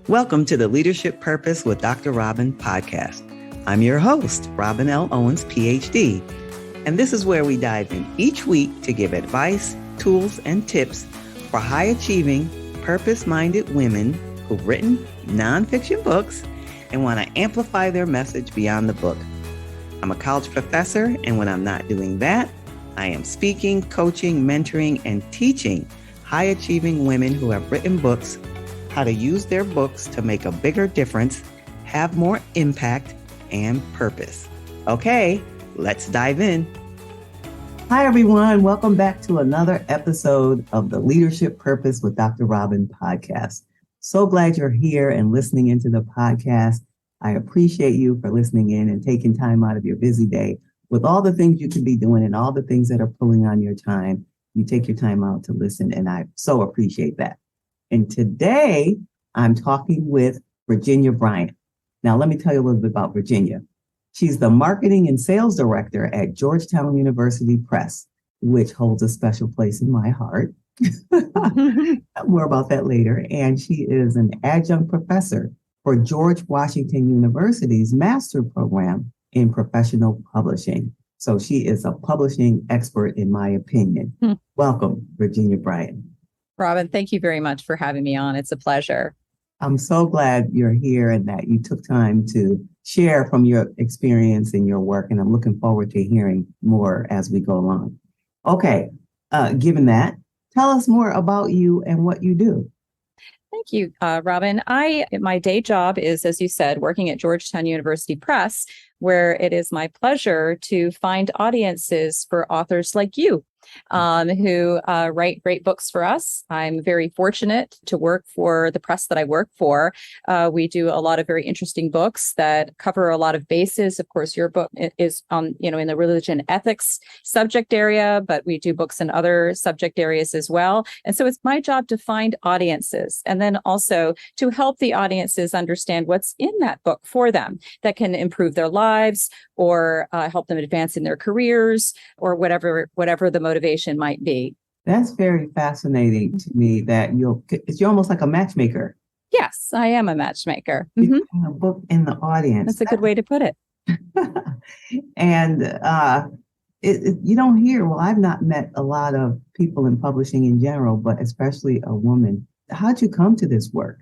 Welcome to the Leadership Purpose with Dr. Robin podcast. I'm your host, Robin L. Owens, PhD, and this is where we dive in each week to give advice, tools, and tips for high-achieving, purpose-minded women who've written nonfiction books and want to amplify their message beyond the book. I'm a college professor, and when I'm not doing that, I am speaking, coaching, mentoring, and teaching high-achieving women who have written books how to use their books to make a bigger difference, have more impact, and purpose. Okay, let's dive in. Hi, everyone. Welcome back to another episode of the Leadership Purpose with Dr. Robin podcast. So glad you're here and listening into the podcast. I appreciate you for listening in and taking time out of your busy day with all the things you could be doing and all the things that are pulling on your time. You take your time out to listen, and I so appreciate that. And today I'm talking with Veiga Bryant. Now, let me tell you a little bit about Veiga. She's the marketing and sales director at Georgetown University Press, which holds a special place in my heart. More about that later. And she is an adjunct professor for George Washington University's master program in professional publishing. So she is a publishing expert, in my opinion. Welcome, Veiga Bryant. Robin, thank you very much for having me on. It's a pleasure. I'm so glad you're here and that you took time to share from your experience and your work. And I'm looking forward to hearing more as we go along. Okay, given that, tell us more about you and what you do. Thank you, Robin. My day job is, as you said, working at Georgetown University Press, where it is my pleasure to find audiences for authors like you who write great books for us. I'm very fortunate to work for the press that I work for. We do a lot of very interesting books that cover a lot of bases. Of course, your book is in the religion ethics subject area, but we do books in other subject areas as well. And so it's my job to find audiences and then also to help the audiences understand what's in that book for them that can improve their lives or help them advance in their careers or whatever the motivation might be. That's very fascinating to me that you're almost like a matchmaker. Yes, I am a matchmaker. You put a book in the audience. That's a good way to put it. And you don't hear, well, I've not met a lot of people in publishing in general, but especially a woman. How'd you come to this work?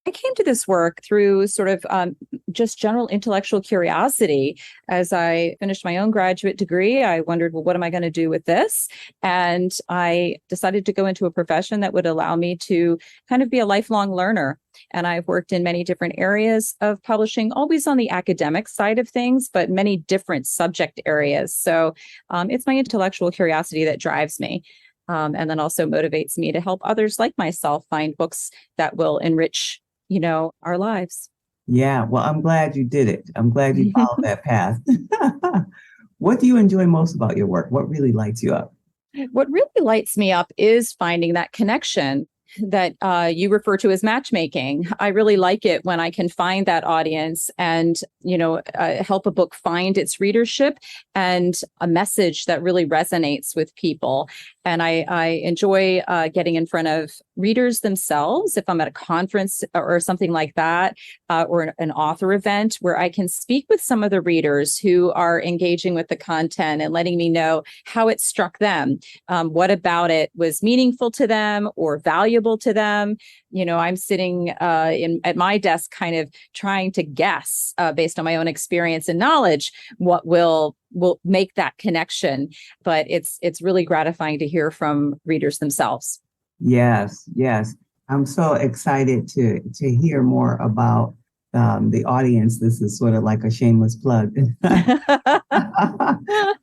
I came to this work through sort of just general intellectual curiosity. As I finished my own graduate degree, I wondered, well, what am I going to do with this? And I decided to go into a profession that would allow me to kind of be a lifelong learner. And I've worked in many different areas of publishing, always on the academic side of things, but many different subject areas. So it's my intellectual curiosity that drives me. And then also motivates me to help others like myself find books that will enrich our lives. Yeah, well, I'm glad you did it. I'm glad you followed that path. What do you enjoy most about your work? What really lights you up? What really lights me up is finding that connection that you refer to as matchmaking. I really like it when I can find that audience and, help a book find its readership and a message that really resonates with people. And I enjoy getting in front of readers themselves if I'm at a conference or something like that, or an author event where I can speak with some of the readers who are engaging with the content and letting me know how it struck them, what about it was meaningful to them or valuable to them. I'm sitting at my desk kind of trying to guess based on my own experience and knowledge what will make that connection. But it's really gratifying to hear from readers themselves. Yes. I'm so excited to hear more about the audience. This is sort of like a shameless plug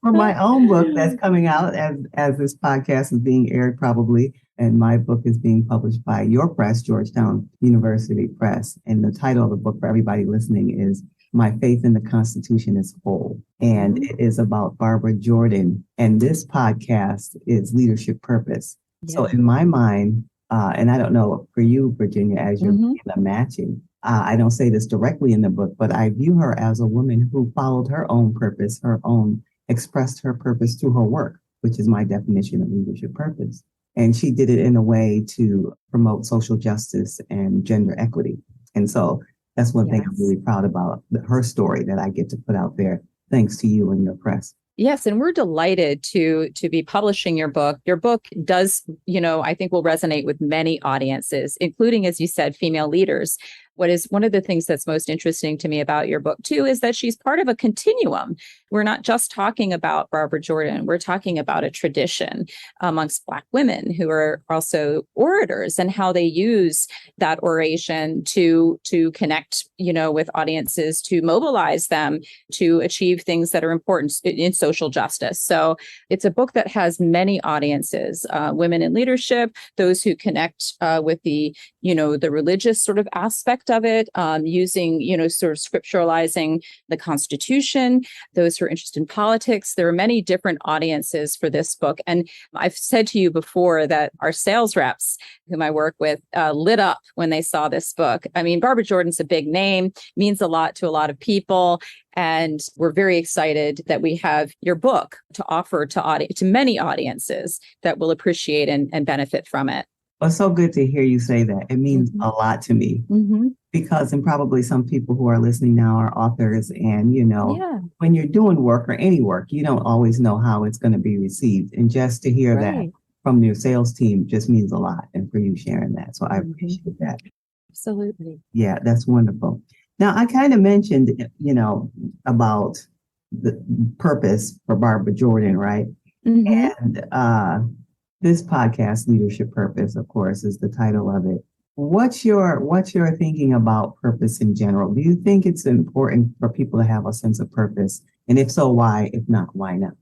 for my own book that's coming out as this podcast is being aired probably. And my book is being published by your press, Georgetown University Press. And the title of the book for everybody listening is My Faith in the Constitution is Whole. And it is about Barbara Jordan. And this podcast is Leadership Purpose. Yeah. So in my mind, and I don't know for you, Veiga, as you're in the matching, I don't say this directly in the book, but I view her as a woman who followed her own purpose, expressed her purpose through her work, which is my definition of leadership purpose. And she did it in a way to promote social justice and gender equity. And so that's one thing I'm Yes. really proud about, her story that I get to put out there, thanks to you and your press. Yes, and we're delighted to be publishing your book. Your book does, I think will resonate with many audiences, including, as you said, female leaders. What is one of the things that's most interesting to me about your book, too, is that she's part of a continuum. We're not just talking about Barbara Jordan. We're talking about a tradition amongst Black women who are also orators and how they use that oration to connect, with audiences, to mobilize them, to achieve things that are important in social justice. So it's a book that has many audiences, women in leadership, those who connect with the religious sort of aspect of it, using, sort of scripturalizing the Constitution, those who are interested in politics. There are many different audiences for this book. And I've said to you before that our sales reps, whom I work with, lit up when they saw this book. I mean, Barbara Jordan's a big name, means a lot to a lot of people. And we're very excited that we have your book to offer to many audiences that will appreciate and benefit from it. Well, it's so good to hear you say that. It means a lot to me because, and probably some people who are listening now are authors. And, when you're doing work or any work, you don't always know how it's going to be received. And just to hear that from your sales team just means a lot. And for you sharing that. So I appreciate that. Absolutely. Yeah, that's wonderful. Now, I kind of mentioned, about the purpose for Barbara Jordan, right? And this podcast, Leadership Purpose, of course, is the title of it. What's your thinking about purpose in general? Do you think it's important for people to have a sense of purpose? And if so, why? If not, why not?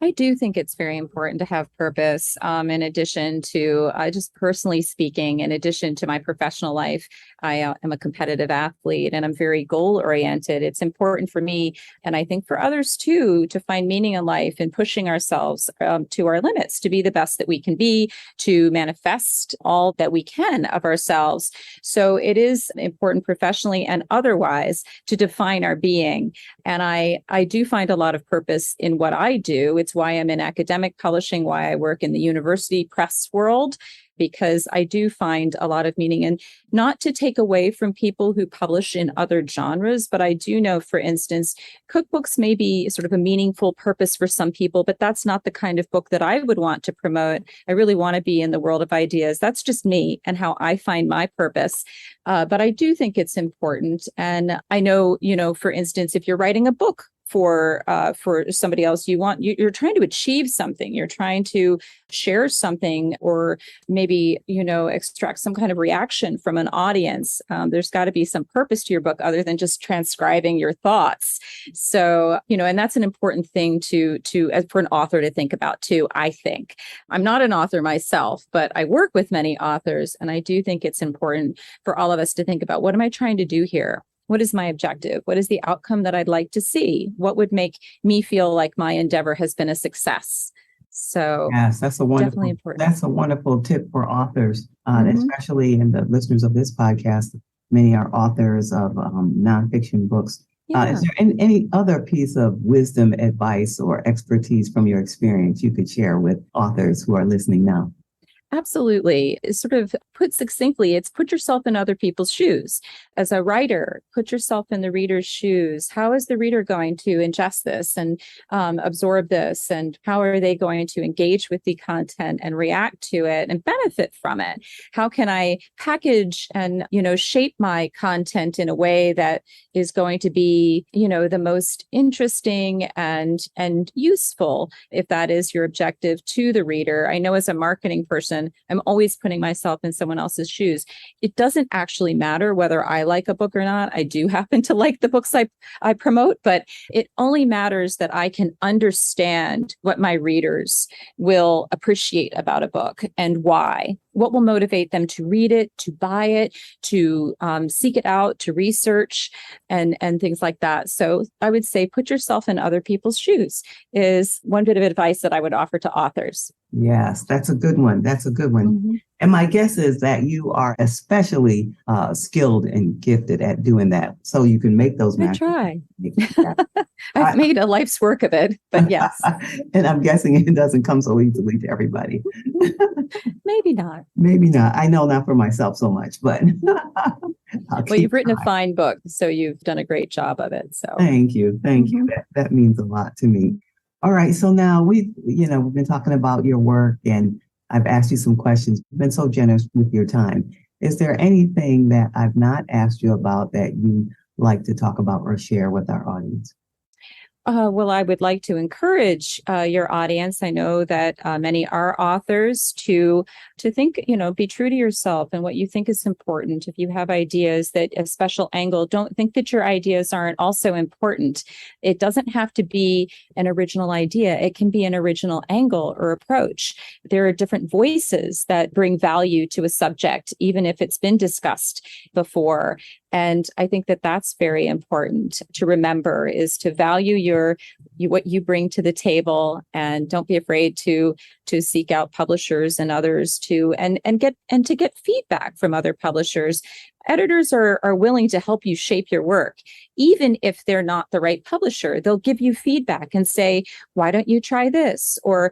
I do think it's very important to have purpose. In addition to just personally speaking, in addition to my professional life, I am a competitive athlete and I'm very goal oriented. It's important for me, and I think for others too, to find meaning in life and pushing ourselves to our limits, to be the best that we can be, to manifest all that we can of ourselves. So it is important professionally and otherwise to define our being. And I do find a lot of purpose in what I do. It's why I'm in academic publishing, why I work in the university press world, because I do find a lot of meaning. And not to take away from people who publish in other genres, but I do know, for instance, cookbooks may be sort of a meaningful purpose for some people, but that's not the kind of book that I would want to promote. I really want to be in the world of ideas. That's just me and how I find my purpose. But I do think it's important. And I know, for instance, if you're writing a book for somebody else, you're trying to achieve something, you're trying to share something, or maybe extract some kind of reaction from an audience. There's got to be some purpose to your book other than just transcribing your thoughts. So and that's an important thing to as for an author to think about too. I think I'm not an author myself, but I work with many authors, and I do think it's important for all of us to think about, what am I trying to do here? What is my objective? What is the outcome that I'd like to see? What would make me feel like my endeavor has been a success? So yes, definitely important. That's a wonderful tip for authors, especially in the listeners of this podcast. Many are authors of nonfiction books. Is there any other piece of wisdom, advice, or expertise from your experience you could share with authors who are listening now? Absolutely. Sort of put succinctly, it's put yourself in other people's shoes. As a writer, put yourself in the reader's shoes. How is the reader going to ingest this and absorb this? And how are they going to engage with the content and react to it and benefit from it? How can I package and, shape my content in a way that is going to be, the most interesting and useful, if that is your objective, to the reader? I know as a marketing person, I'm always putting myself in someone else's shoes. It doesn't actually matter whether I like a book or not. I do happen to like the books I promote, but it only matters that I can understand what my readers will appreciate about a book and why. What will motivate them to read it, to buy it, to seek it out, to research, and things like that. So I would say put yourself in other people's shoes is one bit of advice that I would offer to authors. Yes, that's a good one. That's a good one. Mhm. And my guess is that you are especially skilled and gifted at doing that. So you can make those I matches. try. Yeah. I've made a life's work of it, but yes, And I'm guessing it doesn't come so easily to everybody. maybe not. Maybe not. I know not for myself so much, but I'll Well, keep you've written a trying. fine book, so you've done a great job of it. So, Thank you. Thank you. mhm. That means a lot to me. All right. So now we've been talking about your work and I've asked you some questions. You've been so generous with your time. Is there anything that I've not asked you about that you like to talk about or share with our audience? Well, I would like to encourage your audience. I know that many are authors to think, be true to yourself and what you think is important. If you have ideas that a special angle, don't think that your ideas aren't also important. It doesn't have to be an original idea. It can be an original angle or approach. There are different voices that bring value to a subject, even if it's been discussed before. And I think that that's very important to remember, is to value what you bring to the table, and don't be afraid to seek out publishers and others and to get feedback from other publishers. Editors are willing to help you shape your work, even if they're not the right publisher. They'll give you feedback and say, why don't you try this? Or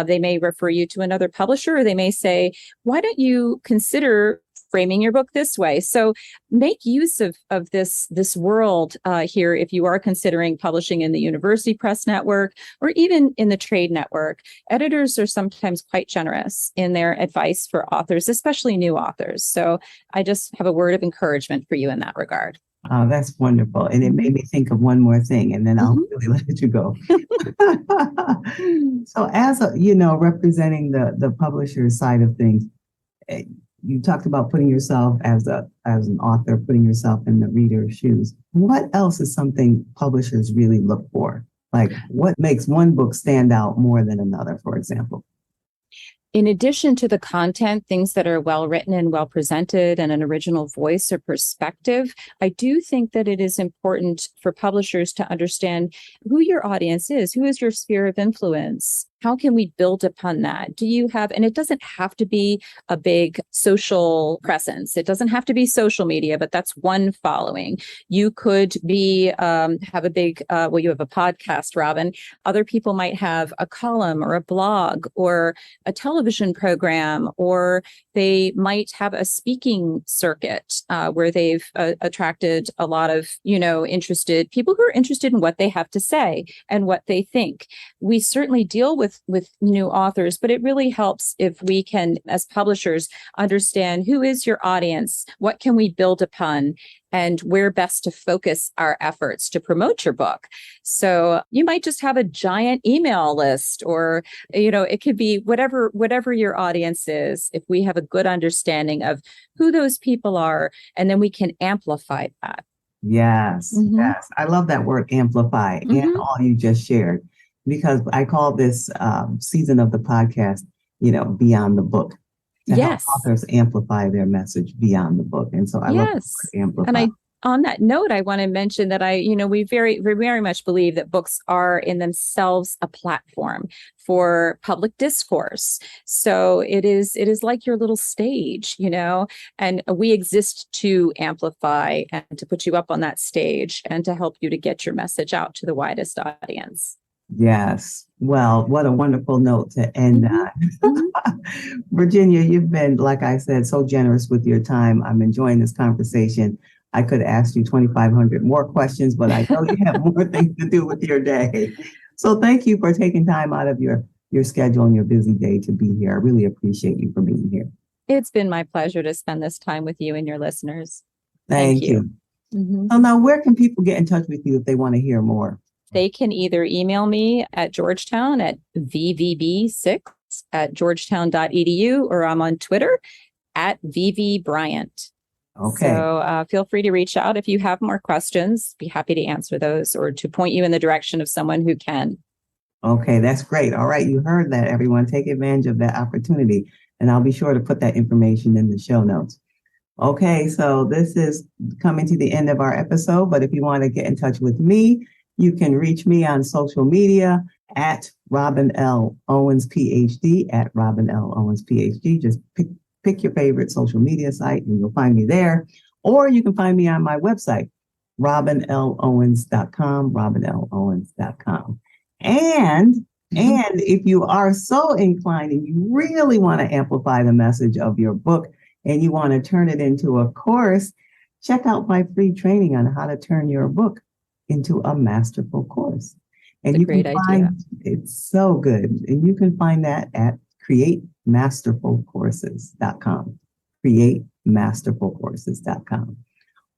they may refer you to another publisher, or they may say, why don't you consider framing your book this way? So make use of this world here if you are considering publishing in the University Press Network or even in the trade network. Editors are sometimes quite generous in their advice for authors, especially new authors. So I just have a word of encouragement for you in that regard. That's wonderful. And it made me think of one more thing, and then I'll Mhm. really let you go. Mhm. So as representing the publisher side of things, eh, you talked about putting yourself as an author, putting yourself in the reader's shoes. What else is something publishers really look for? Like what makes one book stand out more than another, for example? In addition to the content, things that are well written and well presented and an original voice or perspective, I do think that it is important for publishers to understand who your audience is, who is your sphere of influence. How can we build upon that? Do you have, and it doesn't have to be a big social presence. It doesn't have to be social media, but that's one following. You could have a big, you have a podcast, Robin. Other people might have a column or a blog or a television program, or they might have a speaking circuit where they've attracted a lot of, interested people who are interested in what they have to say and what they think. We certainly deal with new authors, but it really helps if we can, as publishers, understand who is your audience, what can we build upon, and where best to focus our efforts to promote your book. So you might just have a giant email list, or it could be whatever your audience is. If we have a good understanding of who those people are, and then we can amplify that. Yes, Mm-hmm. yes. I love that word amplify and Mm-hmm. all you just shared, because I call this season of the podcast, beyond the book, to help Yes. authors amplify their message beyond the book. And so I love the Yes. word And amplify. on that note, I want to mention that we very much believe that books are in themselves a platform for public discourse. So it is like your little stage, and we exist to amplify and to put you up on that stage and to help you to get your message out to the widest audience. Yes. Well, what a wonderful note to end Mhm. Mhm. on. Virginia, you've been, like I said, so generous with your time. I'm enjoying this conversation. I could ask you 2,500 more questions, but I know you have more things to do with your day. So thank you for taking time out of your schedule and your busy day to be here. I really appreciate you for being here. It's been my pleasure to spend this time with you and your listeners. Thank Thank you. you. Mhm. So now where can people get in touch with you if they want to hear more? They can either email me at Georgetown at vvb6@georgetown.edu, or I'm on Twitter at Veiga Bryant. Okay. So feel free to reach out if you have more questions. Be happy to answer those or to point you in the direction of someone who can. Okay, that's great. All right, you heard that, everyone. Take advantage of that opportunity, and I'll be sure to put that information in the show notes. Okay, so this is coming to the end of our episode, but if you want to get in touch with me, you can reach me on social media. at Robin L. Owens, PhD, at Robin L. Owens, PhD. Just pick your favorite social media site and you'll find me there. Or you can find me on my website, robinlowens.com, robinlowens.com. And if you are so inclined and you really want to amplify the message of your book and you want to turn it into a course, check out my free training on how to turn your book into a masterful course. And you can find it's so good. And you can find that at createmasterfulcourses.com. createmasterfulcourses.com.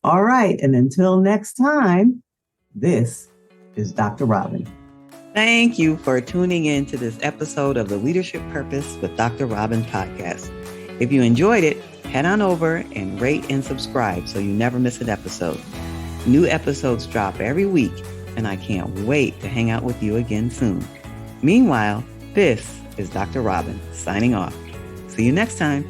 All right. And until next time, this is Dr. Robin. Thank you for tuning in to this episode of the Leadership Purpose with Dr. Robin podcast. If you enjoyed it, head on over and rate and subscribe so you never miss an episode. New episodes drop every week, and I can't wait to hang out with you again soon. Meanwhile, this is Dr. Robin signing off. See you next time.